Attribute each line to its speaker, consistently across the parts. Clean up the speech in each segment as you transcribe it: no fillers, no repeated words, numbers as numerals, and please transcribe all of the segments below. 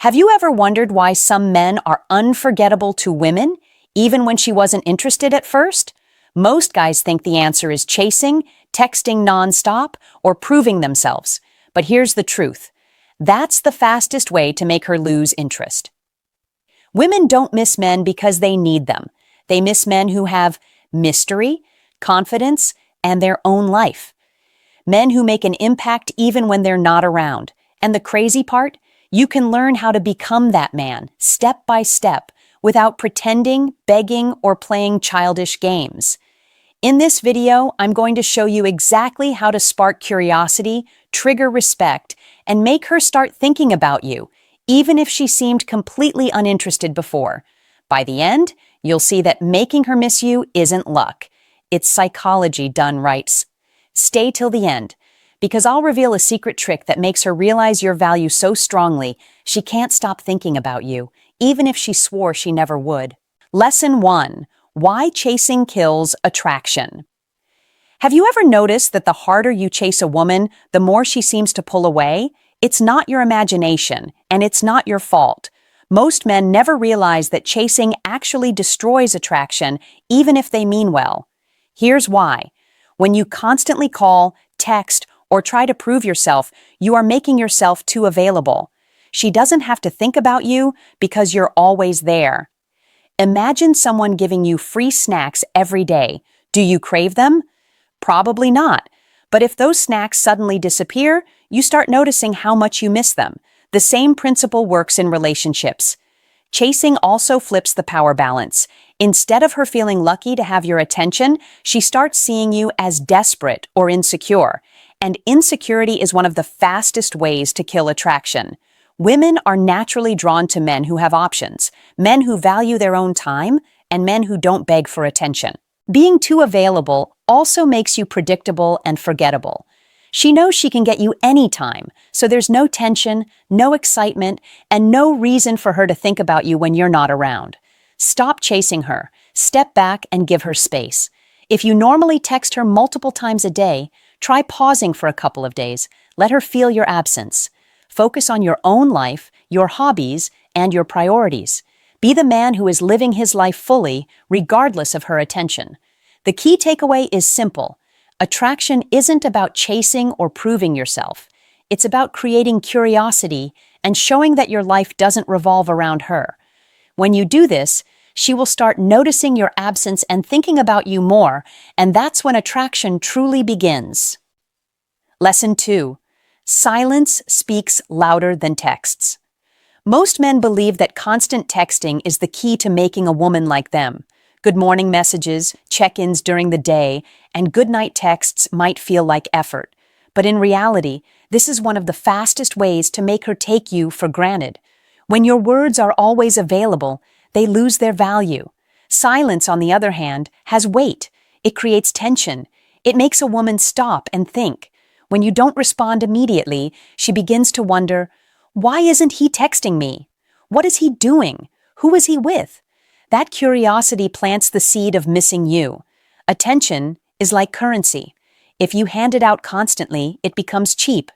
Speaker 1: Have you ever wondered why some men are unforgettable to women, even when she wasn't interested at first? Most guys think the answer is chasing, texting nonstop, or proving themselves. But here's the truth. That's the fastest way to make her lose interest. Women don't miss men because they need them. They miss men who have mystery, confidence, and their own life. Men who make an impact even when they're not around. And the crazy part? You can learn how to become that man, step by step, without pretending, begging, or playing childish games. In this video, I'm going to show you exactly how to spark curiosity, trigger respect, and make her start thinking about you, even if she seemed completely uninterested before. By the end, you'll see that making her miss you isn't luck. It's psychology done right. Stay till the end, because I'll reveal a secret trick that makes her realize your value so strongly she can't stop thinking about you, even if she swore she never would. Lesson 1. Why chasing kills attraction. Have you ever noticed that the harder you chase a woman, the more she seems to pull away? It's not your imagination, and it's not your fault. Most men never realize that chasing actually destroys attraction, even if they mean well. Here's why. When you constantly call, text, or try to prove yourself, you are making yourself too available. She doesn't have to think about you because you're always there. Imagine someone giving you free snacks every day. Do you crave them? Probably not. But if those snacks suddenly disappear, you start noticing how much you miss them. The same principle works in relationships. Chasing also flips the power balance. Instead of her feeling lucky to have your attention, she starts seeing you as desperate or insecure. And insecurity is one of the fastest ways to kill attraction. Women are naturally drawn to men who have options, men who value their own time, and men who don't beg for attention. Being too available also makes you predictable and forgettable. She knows she can get you anytime, so there's no tension, no excitement, and no reason for her to think about you when you're not around. Stop chasing her. Step back and give her space. If you normally text her multiple times a day, try pausing for a couple of days. Let her feel your absence. Focus on your own life, your hobbies, and your priorities. Be the man who is living his life fully, regardless of her attention. The key takeaway is simple. Attraction isn't about chasing or proving yourself. It's about creating curiosity and showing that your life doesn't revolve around her. When you do this, she will start noticing your absence and thinking about you more, and that's when attraction truly begins. Lesson 2. Silence speaks louder than texts. Most men believe that constant texting is the key to making a woman like them. Good morning messages, check-ins during the day, and goodnight texts might feel like effort. But in reality, this is one of the fastest ways to make her take you for granted. When your words are always available, they lose their value. Silence, on the other hand, has weight. It creates tension. It makes a woman stop and think. When you don't respond immediately, she begins to wonder, why isn't he texting me? What is he doing? Who is he with? That curiosity plants the seed of missing you. Attention is like currency. If you hand it out constantly, it becomes cheap.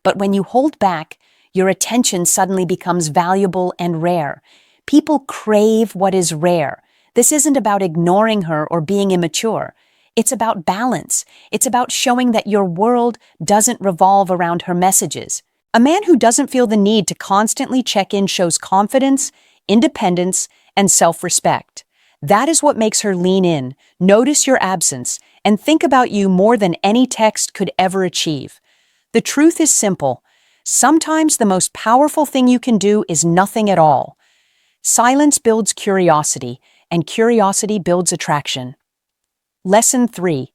Speaker 1: But when you hold back, your attention suddenly becomes valuable and rare. People crave what is rare. This isn't about ignoring her or being immature. It's about balance. It's about showing that your world doesn't revolve around her messages. A man who doesn't feel the need to constantly check in shows confidence, independence, and self-respect. That is what makes her lean in, notice your absence, and think about you more than any text could ever achieve. The truth is simple. Sometimes the most powerful thing you can do is nothing at all. Silence builds curiosity, and curiosity builds attraction. Lesson 3.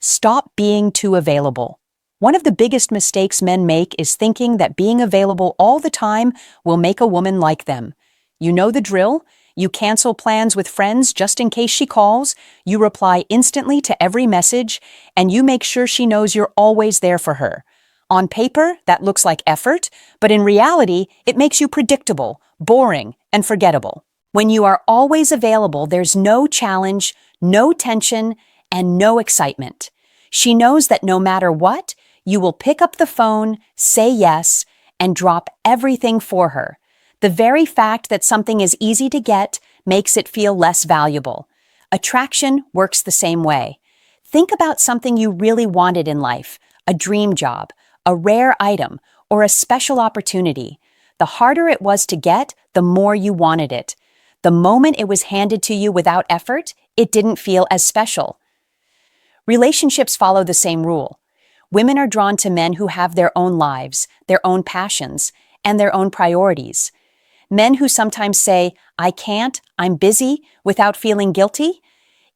Speaker 1: Stop being too available. One of the biggest mistakes men make is thinking that being available all the time will make a woman like them. You know the drill. You cancel plans with friends just in case she calls, you reply instantly to every message, and you make sure she knows you're always there for her. On paper, that looks like effort, but in reality, it makes you predictable, boring, and forgettable. When you are always available, there's no challenge, no tension, and no excitement. She knows that no matter what, you will pick up the phone, say yes, and drop everything for her. The very fact that something is easy to get makes it feel less valuable. Attraction works the same way. Think about something you really wanted in life, a dream job, a rare item, or a special opportunity. The harder it was to get, the more you wanted it. The moment it was handed to you without effort, it didn't feel as special. Relationships follow the same rule. Women are drawn to men who have their own lives, their own passions, and their own priorities. Men who sometimes say, "I can't, I'm busy," without feeling guilty.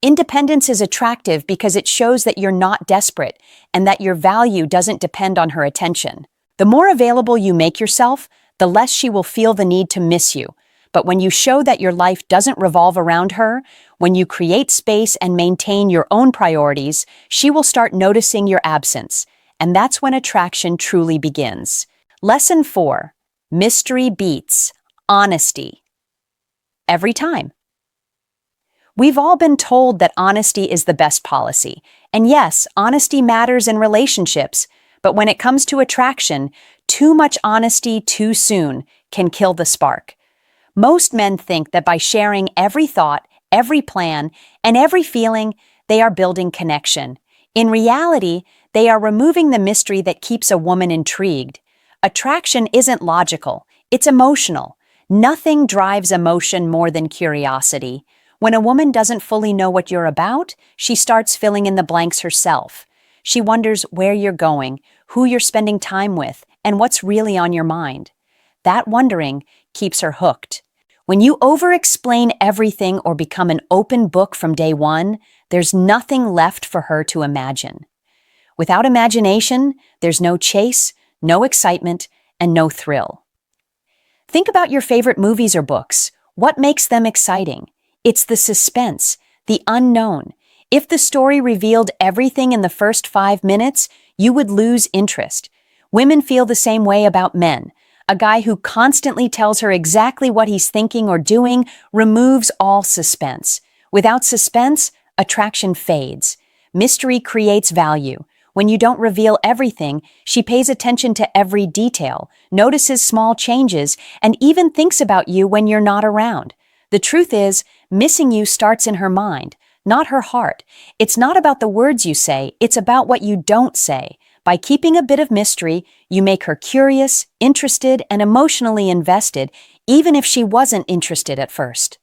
Speaker 1: Independence is attractive because it shows that you're not desperate and that your value doesn't depend on her attention. The more available you make yourself, the less she will feel the need to miss you. But when you show that your life doesn't revolve around her, when you create space and maintain your own priorities, she will start noticing your absence. And that's when attraction truly begins. Lesson 4. Mystery beats honesty. Every time. We've all been told that honesty is the best policy. And yes, honesty matters in relationships. But when it comes to attraction, too much honesty too soon can kill the spark. Most men think that by sharing every thought, every plan, and every feeling, they are building connection. In reality, they are removing the mystery that keeps a woman intrigued. Attraction isn't logical, it's emotional. Nothing drives emotion more than curiosity. When a woman doesn't fully know what you're about, she starts filling in the blanks herself. She wonders where you're going, who you're spending time with, and what's really on your mind. That wondering keeps her hooked. When you over-explain everything or become an open book from day one, there's nothing left for her to imagine. Without imagination, there's no chase, no excitement, and no thrill. Think about your favorite movies or books. What makes them exciting? It's the suspense, the unknown. If the story revealed everything in the first 5 minutes, you would lose interest. Women feel the same way about men. A guy who constantly tells her exactly what he's thinking or doing removes all suspense. Without suspense, attraction fades. Mystery creates value. When you don't reveal everything, she pays attention to every detail, notices small changes, and even thinks about you when you're not around. The truth is, missing you starts in her mind, not her heart. It's not about the words you say, it's about what you don't say. By keeping a bit of mystery, you make her curious, interested, and emotionally invested, even if she wasn't interested at first.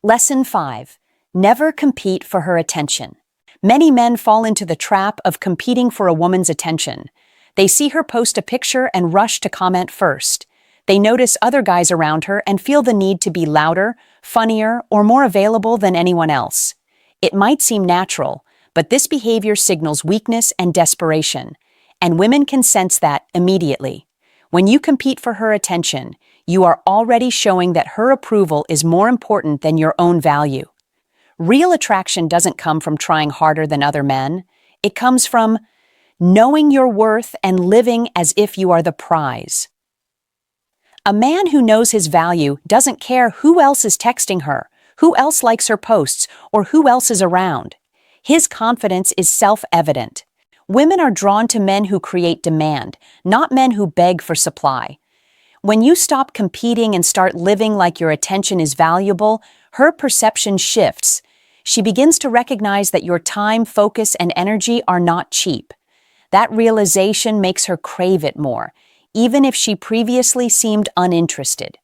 Speaker 1: Lesson 5. Never compete for her attention. Many men fall into the trap of competing for a woman's attention. They see her post a picture and rush to comment first. They notice other guys around her and feel the need to be louder, funnier, or more available than anyone else. It might seem natural, but this behavior signals weakness and desperation, and women can sense that immediately. When you compete for her attention, you are already showing that her approval is more important than your own value. Real attraction doesn't come from trying harder than other men. It comes from knowing your worth and living as if you are the prize. A man who knows his value doesn't care who else is texting her, who else likes her posts, or who else is around. His confidence is self-evident. Women are drawn to men who create demand, not men who beg for supply. When you stop competing and start living like your attention is valuable, her perception shifts. She begins to recognize that your time, focus, and energy are not cheap. That realization makes her crave it more, even if she previously seemed uninterested.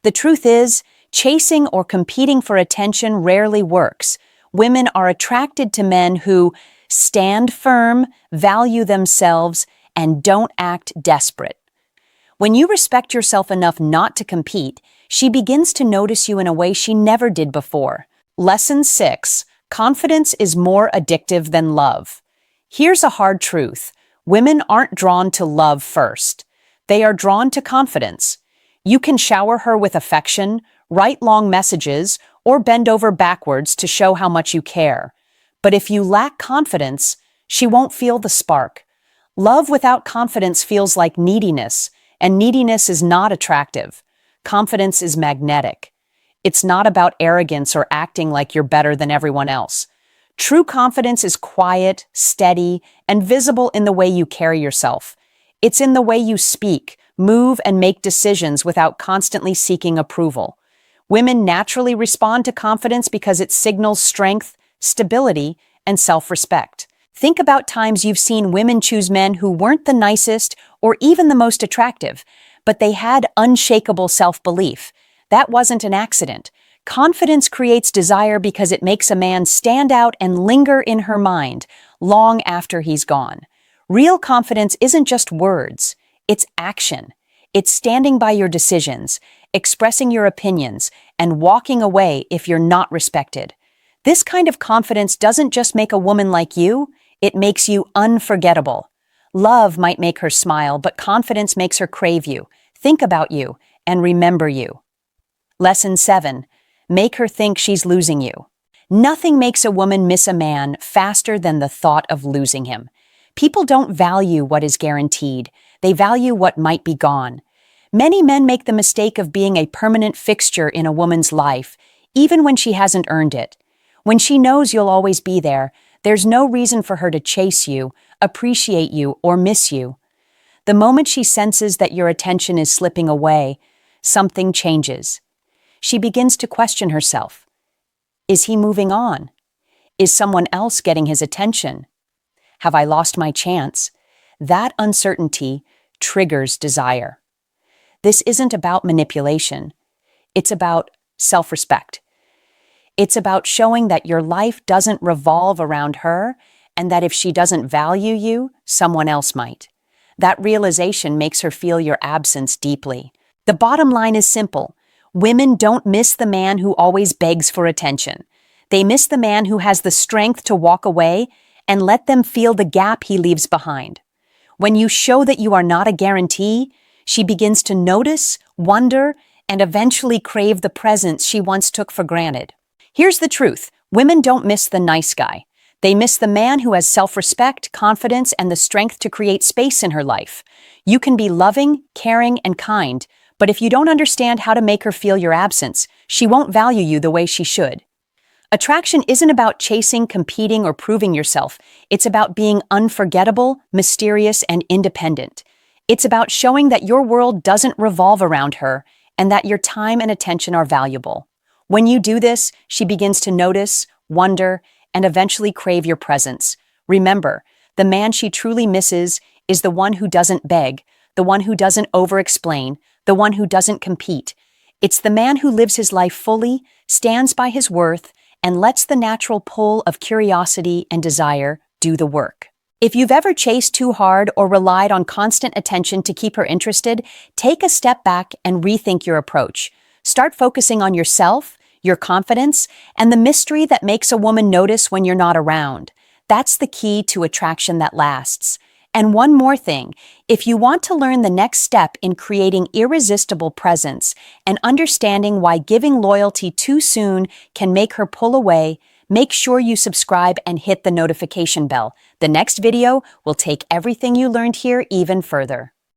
Speaker 1: The truth is, chasing or competing for attention rarely works. Women are attracted to men who stand firm, value themselves, and don't act desperate. When you respect yourself enough not to compete, she begins to notice you in a way she never did before. Lesson 6. Confidence is more addictive than love. Here's a hard truth. Women aren't drawn to love first. They are drawn to confidence. You can shower her with affection, write long messages, or bend over backwards to show how much you care. But if you lack confidence, she won't feel the spark. Love without confidence feels like neediness, and neediness is not attractive. Confidence is magnetic. It's not about arrogance or acting like you're better than everyone else. True confidence is quiet, steady, and visible in the way you carry yourself. It's in the way you speak, move, and make decisions without constantly seeking approval. Women naturally respond to confidence because it signals strength, stability, and self-respect. Think about times you've seen women choose men who weren't the nicest or even the most attractive, but they had unshakable self-belief. That wasn't an accident. Confidence creates desire because it makes a man stand out and linger in her mind long after he's gone. Real confidence isn't just words, it's action. It's standing by your decisions, expressing your opinions, and walking away if you're not respected. This kind of confidence doesn't just make a woman like you, it makes you unforgettable. Love might make her smile, but confidence makes her crave you, think about you, and remember you. Lesson 7. Make her think she's losing you. Nothing makes a woman miss a man faster than the thought of losing him. People don't value what is guaranteed. They value what might be gone. Many men make the mistake of being a permanent fixture in a woman's life, even when she hasn't earned it. When she knows you'll always be there, there's no reason for her to chase you, appreciate you, or miss you. The moment she senses that your attention is slipping away, something changes. She begins to question herself. Is he moving on? Is someone else getting his attention? Have I lost my chance? That uncertainty triggers desire. This isn't about manipulation. It's about self-respect. It's about showing that your life doesn't revolve around her and that if she doesn't value you, someone else might. That realization makes her feel your absence deeply. The bottom line is simple. Women don't miss the man who always begs for attention. They miss the man who has the strength to walk away and let them feel the gap he leaves behind. When you show that you are not a guarantee, she begins to notice, wonder, and eventually crave the presence she once took for granted. Here's the truth. Women don't miss the nice guy. They miss the man who has self-respect, confidence, and the strength to create space in her life. You can be loving, caring, and kind, but if you don't understand how to make her feel your absence, she won't value you the way she should. Attraction isn't about chasing, competing, or proving yourself. It's about being unforgettable, mysterious, and independent. It's about showing that your world doesn't revolve around her and that your time and attention are valuable. When you do this, she begins to notice, wonder, and eventually crave your presence. Remember, the man she truly misses is the one who doesn't beg, the one who doesn't over-explain, the one who doesn't compete. It's the man who lives his life fully, stands by his worth, and lets the natural pull of curiosity and desire do the work. If you've ever chased too hard or relied on constant attention to keep her interested, take a step back and rethink your approach. Start focusing on yourself, your confidence, and the mystery that makes a woman notice when you're not around. That's the key to attraction that lasts. And one more thing, if you want to learn the next step in creating irresistible presence and understanding why giving loyalty too soon can make her pull away, make sure you subscribe and hit the notification bell. The next video will take everything you learned here even further.